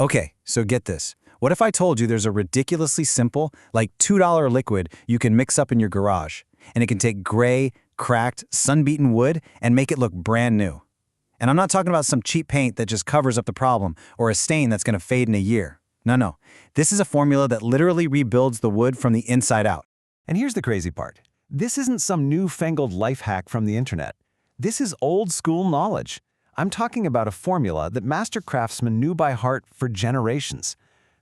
Okay, so get this. What if I told you there's a ridiculously simple, like $2 liquid you can mix up in your garage, and it can take gray, cracked, sun-beaten wood and make it look brand new? And I'm not talking about some cheap paint that just covers up the problem or a stain that's going to fade in a year. No. This is a formula that literally rebuilds the wood from the inside out. And here's the crazy part. This isn't some newfangled life hack from the internet. This is old-school knowledge. I'm talking about a formula that master craftsmen knew by heart for generations.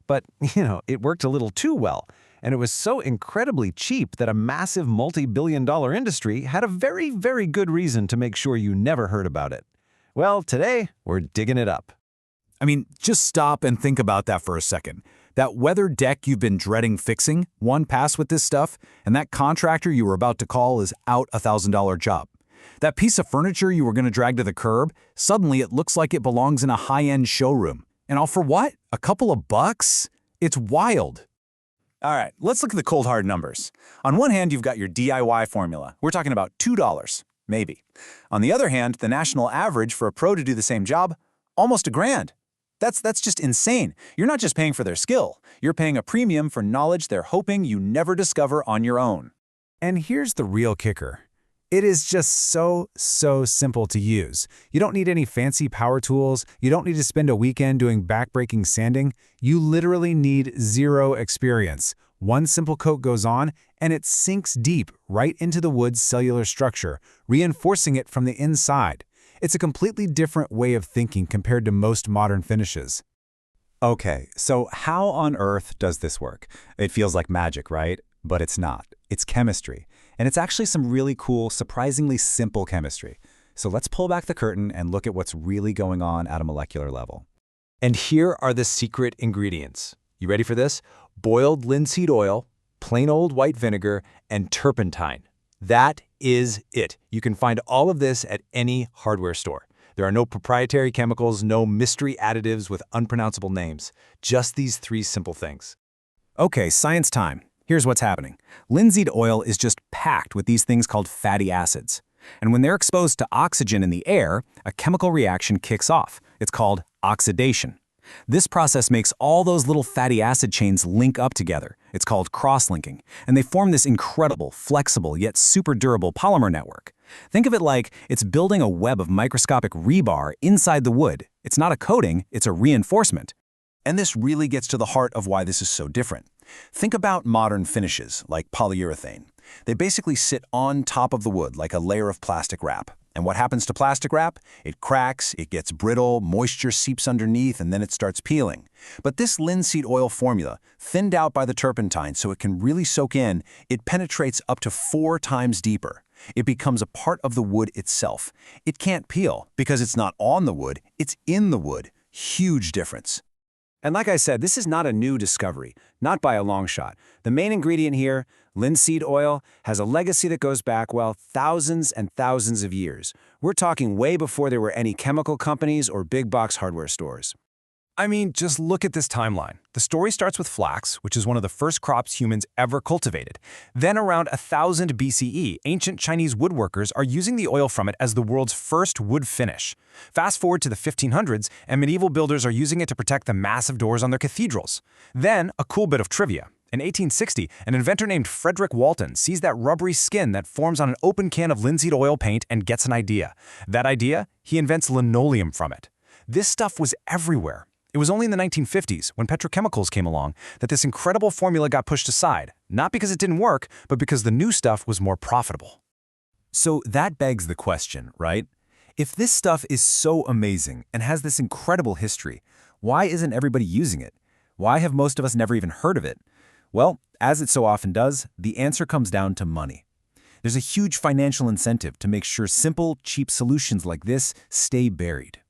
But, it worked a little too well, and it was so incredibly cheap that a massive multi-billion-dollar industry had a very, very good reason to make sure you never heard about it. Well, today, we're digging it up. I mean, just stop and think about that for a second. That weathered deck you've been dreading fixing, one pass with this stuff, and that contractor you were about to call is out a $1,000 job. That piece of furniture you were going to drag to the curb, suddenly it looks like it belongs in a high-end showroom. And all for what? A couple of bucks? It's wild. All right, let's look at the cold hard numbers. On one hand, you've got your DIY formula. We're talking about $2, maybe. On the other hand, the national average for a pro to do the same job, almost $1,000. That's just insane. You're not just paying for their skill. You're paying a premium for knowledge they're hoping you never discover on your own. And here's the real kicker. It is just so simple to use. You don't need any fancy power tools. You don't need to spend a weekend doing back-breaking sanding. You literally need zero experience. One simple coat goes on, and it sinks deep right into the wood's cellular structure, reinforcing it from the inside. It's a completely different way of thinking compared to most modern finishes. Okay, so how on earth does this work? It feels like magic, right? But it's not. It's chemistry. And it's actually some really cool, surprisingly simple chemistry. So let's pull back the curtain and look at what's really going on at a molecular level. And here are the secret ingredients. You ready for this? Boiled linseed oil, plain old white vinegar, and turpentine. That is it. You can find all of this at any hardware store. There are no proprietary chemicals, no mystery additives with unpronounceable names. Just these 3 simple things. Okay, science time. Here's what's happening. Linseed oil is just packed with these things called fatty acids. And when they're exposed to oxygen in the air, a chemical reaction kicks off. It's called oxidation. This process makes all those little fatty acid chains link up together. It's called cross-linking, and they form this incredible, flexible, yet super durable polymer network. Think of it like it's building a web of microscopic rebar inside the wood. It's not a coating, it's a reinforcement. And this really gets to the heart of why this is so different. Think about modern finishes, like polyurethane. They basically sit on top of the wood like a layer of plastic wrap. And what happens to plastic wrap? It cracks, it gets brittle, moisture seeps underneath, and then it starts peeling. But this linseed oil formula, thinned out by the turpentine so it can really soak in, it penetrates up to 4 times deeper. It becomes a part of the wood itself. It can't peel because it's not on the wood, it's in the wood. Huge difference. And like I said, this is not a new discovery, not by a long shot. The main ingredient here, linseed oil, has a legacy that goes back, well, thousands and thousands of years. We're talking way before there were any chemical companies or big box hardware stores. I mean, just look at this timeline. The story starts with flax, which is one of the first crops humans ever cultivated. Then around 1000 BCE, ancient Chinese woodworkers are using the oil from it as the world's first wood finish. Fast forward to the 1500s, and medieval builders are using it to protect the massive doors on their cathedrals. Then, a cool bit of trivia. In 1860, an inventor named Frederick Walton sees that rubbery skin that forms on an open can of linseed oil paint and gets an idea. That idea? He invents linoleum from it. This stuff was everywhere. It was only in the 1950s, when petrochemicals came along, that this incredible formula got pushed aside, not because it didn't work, but because the new stuff was more profitable. So that begs the question, right? If this stuff is so amazing and has this incredible history, why isn't everybody using it? Why have most of us never even heard of it? Well, as it so often does, the answer comes down to money. There's a huge financial incentive to make sure simple, cheap solutions like this stay buried.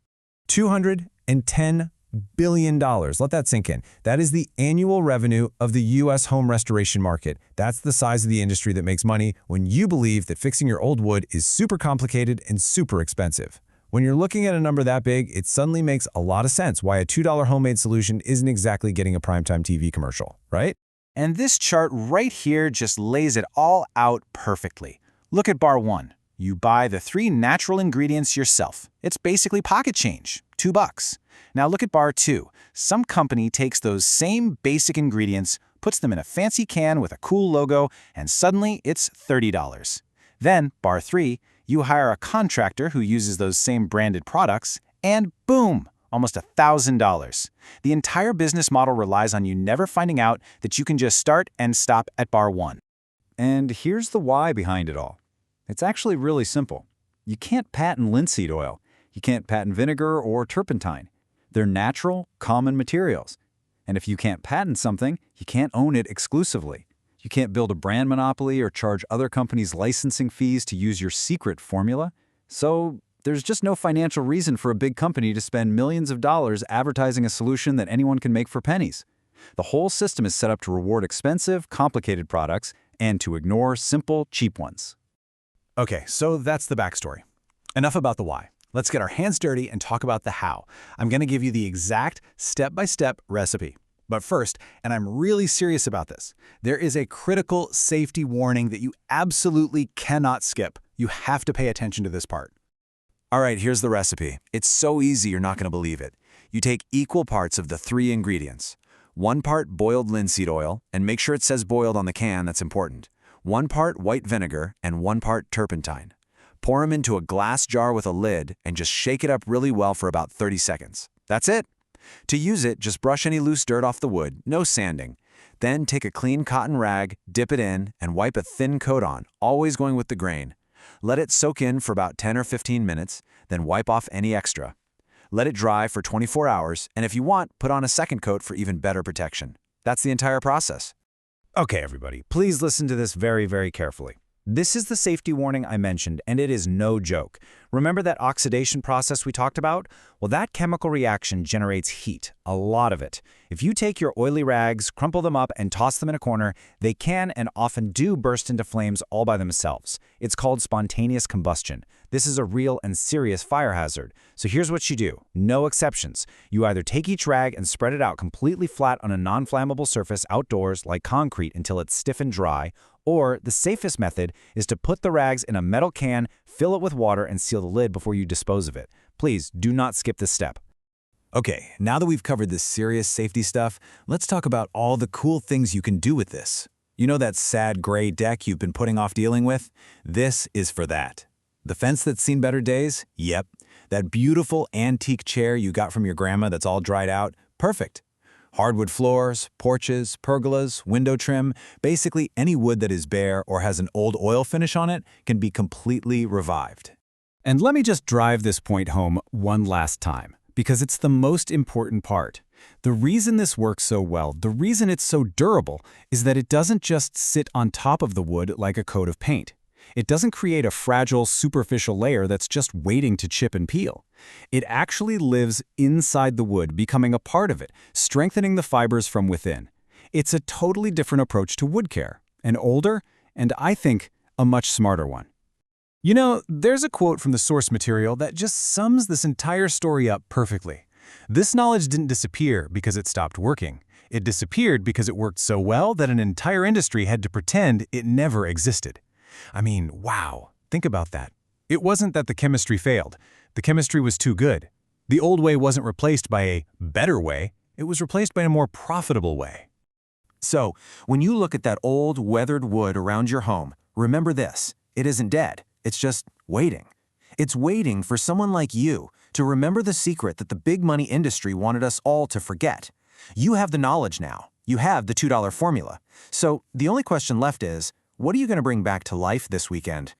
$210 billion. Let that sink in. That is the annual revenue of the U.S. home restoration market. That's the size of the industry that makes money when you believe that fixing your old wood is super complicated and super expensive. When you're looking at a number that big, it suddenly makes a lot of sense why a $2 homemade solution isn't exactly getting a primetime TV commercial, right? And this chart right here just lays it all out perfectly. Look at bar 1. You buy the 3 natural ingredients yourself. It's basically pocket change. $2. Now look at bar 2. Some company takes those same basic ingredients, puts them in a fancy can with a cool logo, and suddenly it's $30. Then, bar 3, you hire a contractor who uses those same branded products, and boom! Almost $1,000. The entire business model relies on you never finding out that you can just start and stop at bar 1. And here's the why behind it all. It's actually really simple. You can't patent linseed oil. You can't patent vinegar or turpentine. They're natural, common materials. And if you can't patent something, you can't own it exclusively. You can't build a brand monopoly or charge other companies licensing fees to use your secret formula. So there's just no financial reason for a big company to spend millions of dollars advertising a solution that anyone can make for pennies. The whole system is set up to reward expensive, complicated products and to ignore simple, cheap ones. Okay, so that's the backstory. Enough about the why. Let's get our hands dirty and talk about the how. I'm going to give you the exact step-by-step recipe. But first, and I'm really serious about this, there is a critical safety warning that you absolutely cannot skip. You have to pay attention to this part. All right, here's the recipe. It's so easy you're not going to believe it. You take equal parts of the 3 ingredients. 1 part boiled linseed oil, and make sure it says boiled on the can, that's important. 1 part white vinegar, and 1 part turpentine. Pour them into a glass jar with a lid and just shake it up really well for about 30 seconds. That's it. To use it, just brush any loose dirt off the wood, no sanding. Then take a clean cotton rag, dip it in, and wipe a thin coat on, always going with the grain. Let it soak in for about 10 or 15 minutes, then wipe off any extra. Let it dry for 24 hours, and if you want, put on a second coat for even better protection. That's the entire process. Okay, everybody, please listen to this very, very carefully. This is the safety warning I mentioned, and it is no joke. Remember that oxidation process we talked about? Well, that chemical reaction generates heat, a lot of it. If you take your oily rags, crumple them up, and toss them in a corner, they can and often do burst into flames all by themselves. It's called spontaneous combustion. This is a real and serious fire hazard. So here's what you do. No exceptions. You either take each rag and spread it out completely flat on a non-flammable surface outdoors like concrete until it's stiff and dry, or the safest method is to put the rags in a metal can, fill it with water, and seal the lid before you dispose of it. Please do not skip this step. Okay, now that we've covered this serious safety stuff, let's talk about all the cool things you can do with this. You know that sad gray deck you've been putting off dealing with? This is for that. The fence that's seen better days? Yep. That beautiful antique chair you got from your grandma that's all dried out? Perfect. Hardwood floors, porches, pergolas, window trim, basically any wood that is bare or has an old oil finish on it can be completely revived. And let me just drive this point home one last time, because it's the most important part. The reason this works so well, the reason it's so durable, is that it doesn't just sit on top of the wood like a coat of paint. It doesn't create a fragile, superficial layer that's just waiting to chip and peel. It actually lives inside the wood, becoming a part of it, strengthening the fibers from within. It's a totally different approach to wood care, an older, and I think, a much smarter one. You know, there's a quote from the source material that just sums this entire story up perfectly. This knowledge didn't disappear because it stopped working. It disappeared because it worked so well that an entire industry had to pretend it never existed. I mean, wow, think about that. It wasn't that the chemistry failed. The chemistry was too good. The old way wasn't replaced by a better way. It was replaced by a more profitable way. So, when you look at that old, weathered wood around your home, remember this. It isn't dead. It's just waiting. It's waiting for someone like you to remember the secret that the big money industry wanted us all to forget. You have the knowledge now. You have the $2 formula. So, the only question left is, what are you going to bring back to life this weekend?